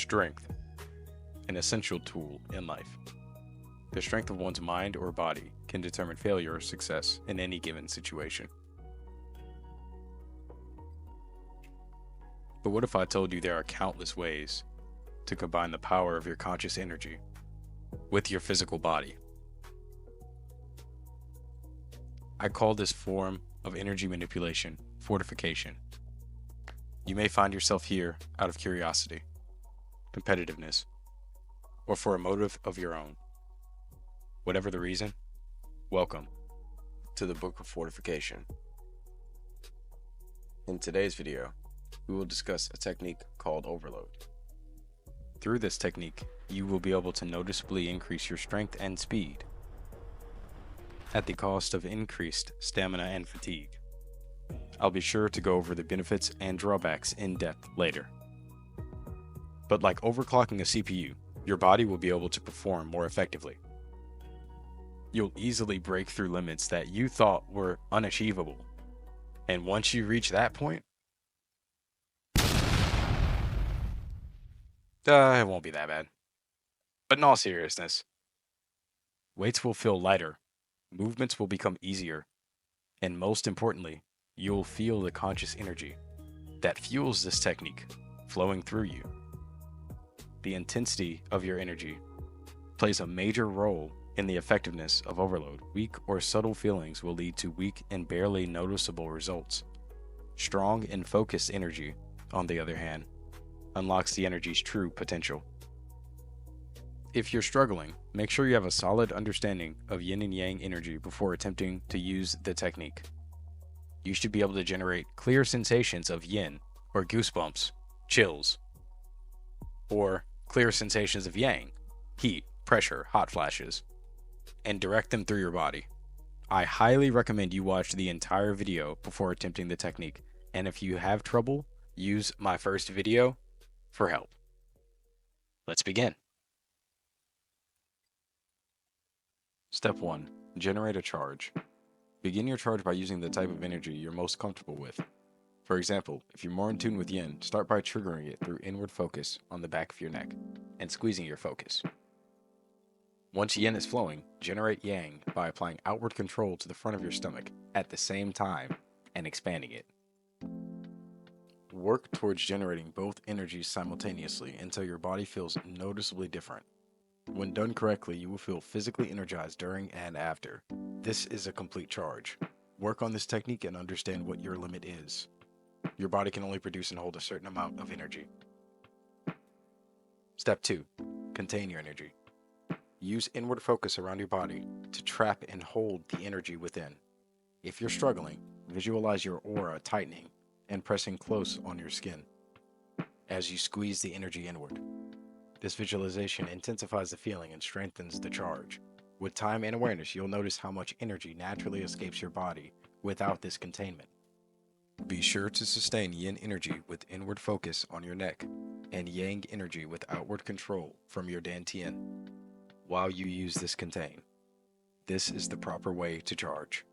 Strength, an essential tool in life. The strength of one's mind or body can determine failure or success in any given situation. But what if I told you there are countless ways to combine the power of your conscious energy with your physical body? I call this form of energy manipulation fortification. You may find yourself here out of curiosity, competitiveness, or for a motive of your own. Whatever the reason, welcome to the Book of Fortification. In today's video, we will discuss a technique called overload. Through this technique, you will be able to noticeably increase your strength and speed at the cost of increased stamina and fatigue. I'll be sure to go over the benefits and drawbacks in depth later. But like overclocking a CPU, your body will be able to perform more effectively. You'll easily break through limits that you thought were unachievable. And once you reach that point, it won't be that bad. But in all seriousness, weights will feel lighter, movements will become easier, and most importantly, you'll feel the conscious energy that fuels this technique flowing through you. The intensity of your energy plays a major role in the effectiveness of overload. Weak or subtle feelings will lead to weak and barely noticeable results. Strong and focused energy, on the other hand, unlocks the energy's true potential. If you're struggling, make sure you have a solid understanding of yin and yang energy before attempting to use the technique. You should be able to generate clear sensations of yin, or goosebumps, chills, or clear sensations of yang, heat, pressure, hot flashes, and direct them through your body. I highly recommend you watch the entire video before attempting the technique, and if you have trouble, use my first video for help. Let's begin. Step 1. Generate a charge. Begin your charge by using the type of energy you're most comfortable with. For example, if you're more in tune with yin, start by triggering it through inward focus on the back of your neck and squeezing your focus. Once yin is flowing, generate yang by applying outward control to the front of your stomach at the same time and expanding it. Work towards generating both energies simultaneously until your body feels noticeably different. When done correctly, you will feel physically energized during and after. This is a complete charge. Work on this technique and understand what your limit is. Your body can only produce and hold a certain amount of energy. Step 2. Contain your energy. Use inward focus around your body to trap and hold the energy within. If you're struggling, visualize your aura tightening and pressing close on your skin as you squeeze the energy inward. This visualization intensifies the feeling and strengthens the charge. With time and awareness, you'll notice how much energy naturally escapes your body without this containment. Be sure to sustain yin energy with inward focus on your neck and yang energy with outward control from your dantian while you use this contain. This is the proper way to charge.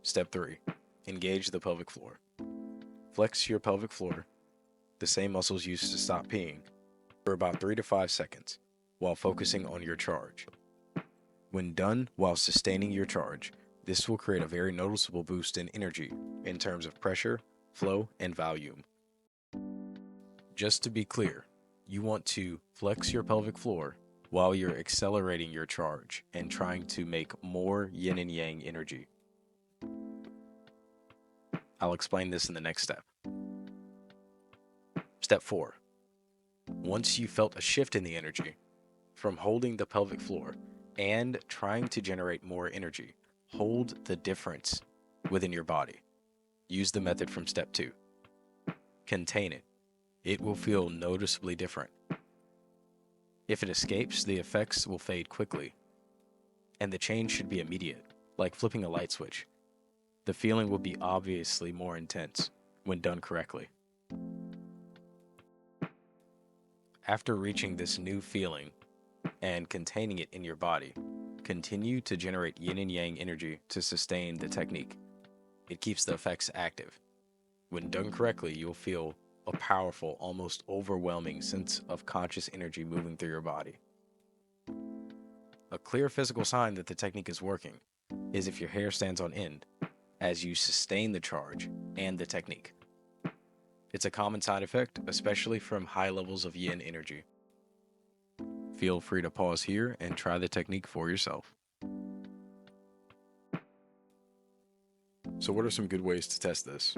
Step 3. Engage the pelvic floor. Flex your pelvic floor, the same muscles used to stop peeing, for about 3 to 5 seconds while focusing on your charge. When done while sustaining your charge, this will create a very noticeable boost in energy in terms of pressure, flow, and volume. Just to be clear, you want to flex your pelvic floor while you're accelerating your charge and trying to make more yin and yang energy. I'll explain this in the next step. Step 4. Once you felt a shift in the energy from holding the pelvic floor and trying to generate more energy, hold the difference within your body. Use the method from step 2. Contain it. It will feel noticeably different. If it escapes, the effects will fade quickly, and the change should be immediate, like flipping a light switch. The feeling will be obviously more intense when done correctly. After reaching this new feeling and containing it in your body, continue to generate yin and yang energy to sustain the technique. It keeps the effects active. When done correctly, you'll feel a powerful, almost overwhelming sense of conscious energy moving through your body. A clear physical sign that the technique is working is if your hair stands on end as you sustain the charge and the technique. It's a common side effect, especially from high levels of yin energy. Feel free to pause here and try the technique for yourself. So what are some good ways to test this?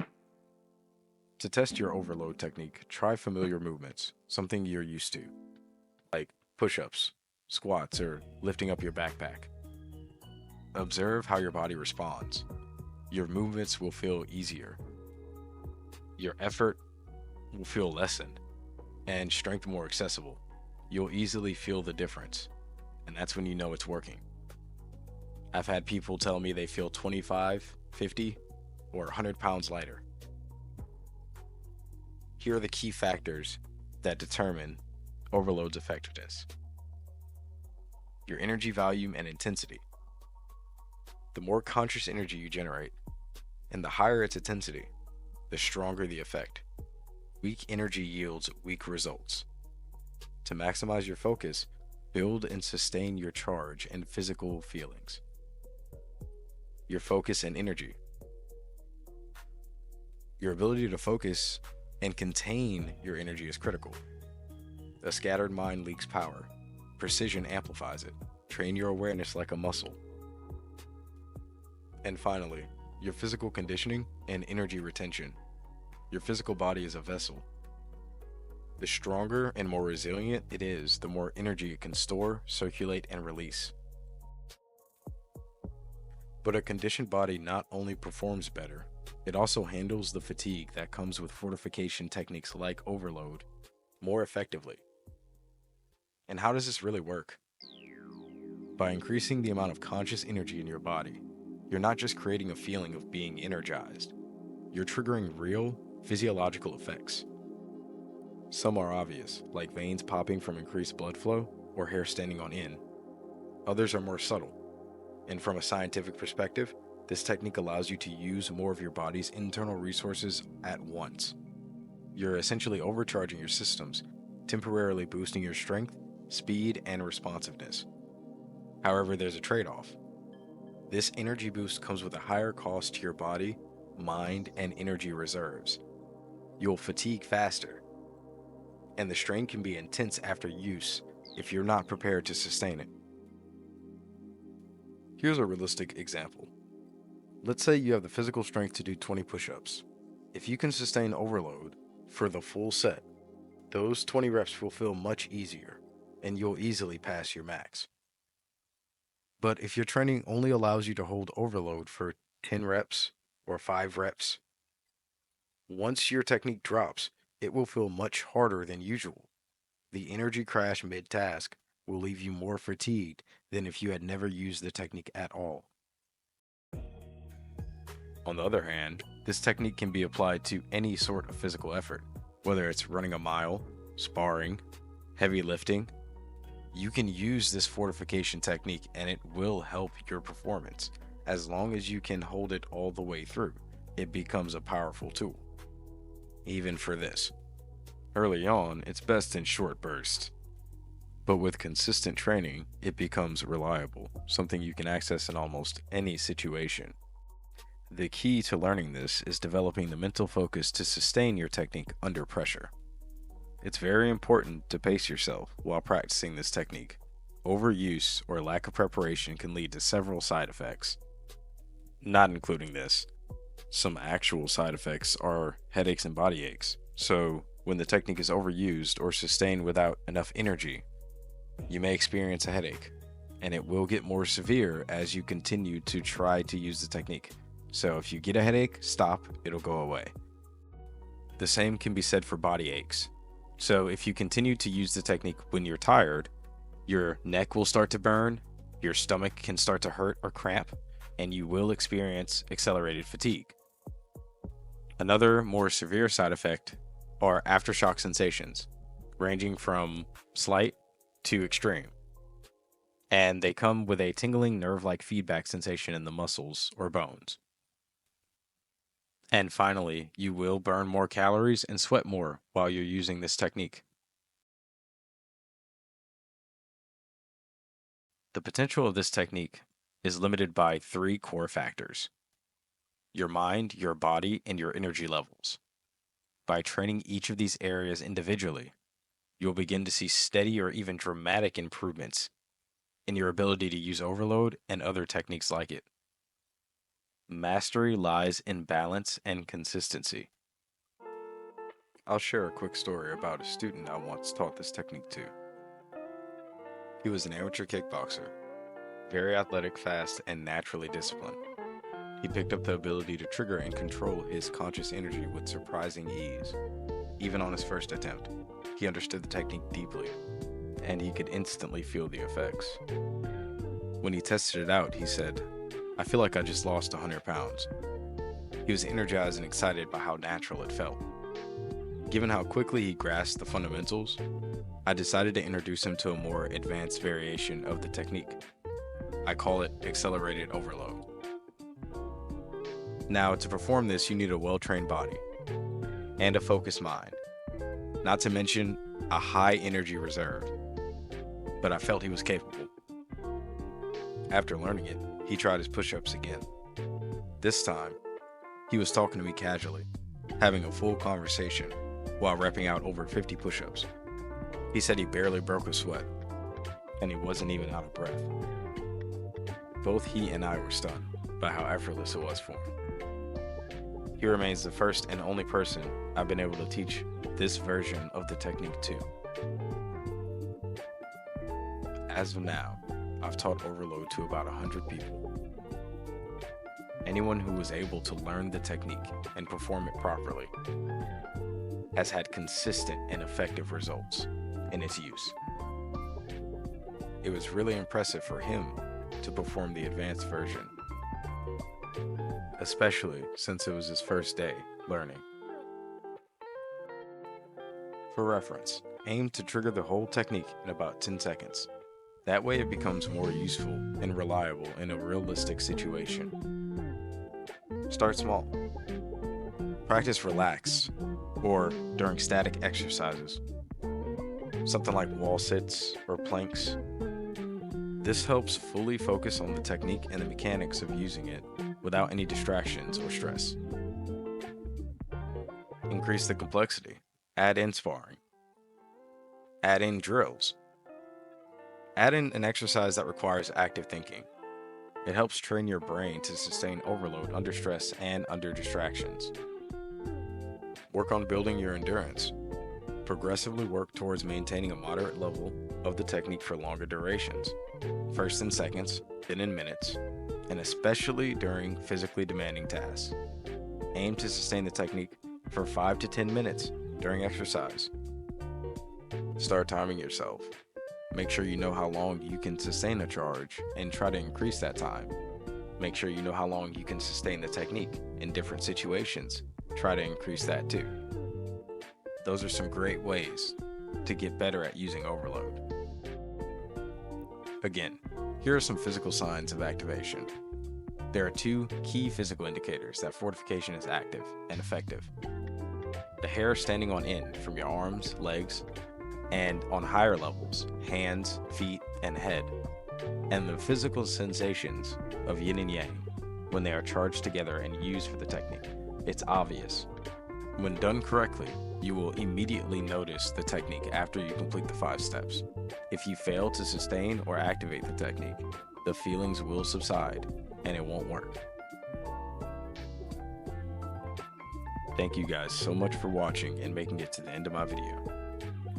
To test your overload technique, try familiar movements, something you're used to, like push-ups, squats, or lifting up your backpack. Observe how your body responds. Your movements will feel easier. Your effort will feel lessened, and strength more accessible. You'll easily feel the difference, and that's when you know it's working. I've had people tell me they feel 25, 50, or 100 pounds lighter. Here are the key factors that determine overload's effectiveness. Your energy volume and intensity. The more conscious energy you generate, and the higher its intensity, the stronger the effect. Weak energy yields weak results. To maximize your focus, build and sustain your charge and physical feelings. Your focus and energy. Your ability to focus and contain your energy is critical. A scattered mind leaks power. Precision amplifies it. Train your awareness like a muscle. And finally, your physical conditioning and energy retention. Your physical body is a vessel. The stronger and more resilient it is, the more energy it can store, circulate, and release. But a conditioned body not only performs better, it also handles the fatigue that comes with fortification techniques like overload more effectively. And how does this really work? By increasing the amount of conscious energy in your body, you're not just creating a feeling of being energized, you're triggering real physiological effects. Some are obvious, like veins popping from increased blood flow or hair standing on end. Others are more subtle. And from a scientific perspective, this technique allows you to use more of your body's internal resources at once. You're essentially overcharging your systems, temporarily boosting your strength, speed, and responsiveness. However, there's a trade-off. This energy boost comes with a higher cost to your body, mind, and energy reserves. You'll fatigue faster, and the strain can be intense after use if you're not prepared to sustain it. Here's a realistic example. Let's say you have the physical strength to do 20 push-ups. If you can sustain overload for the full set, those 20 reps will feel much easier, and you'll easily pass your max. But if your training only allows you to hold overload for 10 reps or 5 reps, once your technique drops, it will feel much harder than usual. The energy crash mid-task will leave you more fatigued than if you had never used the technique at all. On the other hand, this technique can be applied to any sort of physical effort, whether it's running a mile, sparring, heavy lifting. You can use this fortification technique and it will help your performance. As long as you can hold it all the way through, it becomes a powerful tool. Even for this. Early on, it's best in short bursts. But with consistent training, it becomes reliable, something you can access in almost any situation. The key to learning this is developing the mental focus to sustain your technique under pressure. It's very important to pace yourself while practicing this technique. Overuse or lack of preparation can lead to several side effects, not including this. Some actual side effects are headaches and body aches. So, when the technique is overused or sustained without enough energy, you may experience a headache, and it will get more severe as you continue to try to use the technique. So if you get a headache, stop, it'll go away. The same can be said for body aches. So if you continue to use the technique when you're tired, your neck will start to burn, your stomach can start to hurt or cramp, and you will experience accelerated fatigue. Another more severe side effect are aftershock sensations, ranging from slight to extreme. And they come with a tingling nerve-like feedback sensation in the muscles or bones. And finally, you will burn more calories and sweat more while you're using this technique. The potential of this technique is limited by three core factors: your mind, your body, and your energy levels. By training each of these areas individually, you'll begin to see steady or even dramatic improvements in your ability to use overload and other techniques like it. Mastery lies in balance and consistency. I'll share a quick story about a student I once taught this technique to. He was an amateur kickboxer, very athletic, fast, and naturally disciplined. He picked up the ability to trigger and control his conscious energy with surprising ease. Even on his first attempt, he understood the technique deeply, and he could instantly feel the effects. When he tested it out, he said, "I feel like I just lost 100 pounds." He was energized and excited by how natural it felt. Given how quickly he grasped the fundamentals, I decided to introduce him to a more advanced variation of the technique. I call it accelerated overload. Now, to perform this, you need a well-trained body and a focused mind, not to mention a high energy reserve. But I felt he was capable. After learning it, he tried his push-ups again. This time, he was talking to me casually, having a full conversation while repping out over 50 push-ups. He said he barely broke a sweat, and he wasn't even out of breath. Both he and I were stunned by how effortless it was for him. He remains the first and only person I've been able to teach this version of the technique to. As of now, I've taught overload to about 100 people. Anyone who was able to learn the technique and perform it properly has had consistent and effective results in its use. It was really impressive for him to perform the advanced version, especially since it was his first day learning. For reference, aim to trigger the whole technique in about 10 seconds. That way it becomes more useful and reliable in a realistic situation. Start small. Practice relaxed or during static exercises, something like wall sits or planks. This helps fully focus on the technique and the mechanics of using it without any distractions or stress. Increase the complexity. Add in sparring. Add in drills. Add in an exercise that requires active thinking. It helps train your brain to sustain overload under stress and under distractions. Work on building your endurance. Progressively work towards maintaining a moderate level of the technique for longer durations, first in seconds, then in minutes, and especially during physically demanding tasks. Aim to sustain the technique for 5 to 10 minutes during exercise. Start timing yourself. Make sure you know how long you can sustain a charge and try to increase that time. Make sure you know how long you can sustain the technique in different situations. Try to increase that too. Those are some great ways to get better at using overload. Again, here are some physical signs of activation. There are two key physical indicators that fortification is active and effective. The hair standing on end from your arms, legs, and on higher levels, hands, feet, and head, and the physical sensations of yin and yang when they are charged together and used for the technique. It's obvious. When done correctly, you will immediately notice the technique after you complete the 5 steps. If you fail to sustain or activate the technique, the feelings will subside and it won't work. Thank you guys so much for watching and making it to the end of my video.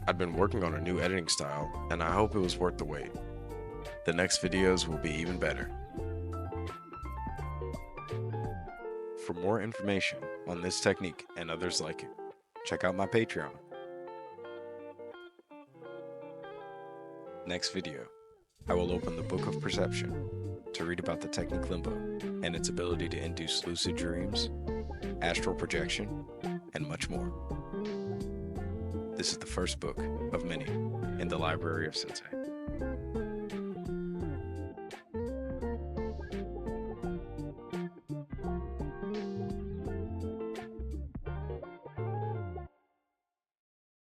I've been working on a new editing style and I hope it was worth the wait. The next videos will be even better. For more information on this technique and others like it, check out my Patreon. Next video, I will open the Book of Perception to read about the technique limbo and its ability to induce lucid dreams, astral projection, and much more. This is the first book of many in the library of Sensei.